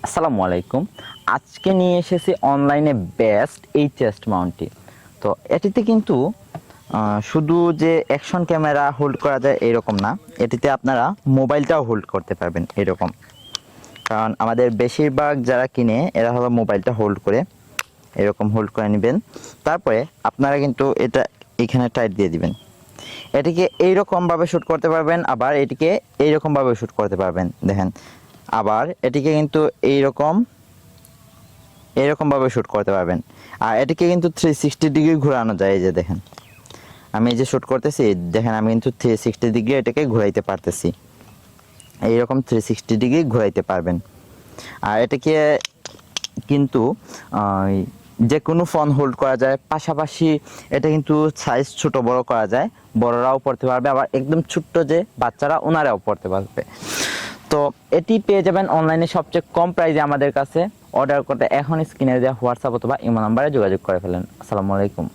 আসসালামু আলাইকুম। আজকে নিয়ে এসেছি অনলাইনে বেস্ট এই চেস্ট মাউন্টটি। তো এটিতে কিন্তু শুধু যে অ্যাকশন ক্যামেরা হোল্ড করা যায় এরকম না, এটিতে আপনারা মোবাইলটাও হোল্ড করতে পারবেন এরকম। কারণ আমাদের বেশিরভাগ যারা কিনে এরা হলো মোবাইলটা হোল্ড করে এরকম হোল্ড করে নেবেন। তারপরে আপনারা কিন্তু এটা এখানে টাইট দিয়ে দিবেন। এটিকে এইরকমভাবে শ্যুট করতে পারবেন, আবার এটিকে এইরকমভাবে শ্যুট করতে পারবেন। দেখেন, আবার এটিকে কিন্তু এইরকমভাবে শ্যুট করতে পারবেন। আর এটিকে কিন্তু 360 ডিগ্রি ঘোরানো যায়। এই যে দেখেন, আমি এই যে শ্যুট করতেছি, দেখেন আমি কিন্তু 360 ডিগ্রি এটাকে ঘোরাইতে পারতেছি। এইরকম 360 ডিগ্রি ঘোরাইতে পারবেন। আর এটাকে কিন্তু যে কোনো ফোন হোল্ড করা যায়, পাশাপাশি এটা কিন্তু সাইজ ছোট বড় করা যায়, বড়রাও পড়তে পারবে, আবার একদম ছোট্ট যে বাচ্চারা ওনারাও পড়তে পারবে। তো এটি পেয়ে যাবেন অনলাইনে সবচেয়ে কম প্রাইসে আমাদের কাছে। অর্ডার করতে এখন স্ক্রিনে দেওয়া হোয়াটসঅ্যাপ অথবা ইমো নাম্বারে যোগাযোগ করে ফেলেন। আসসালামু আলাইকুম।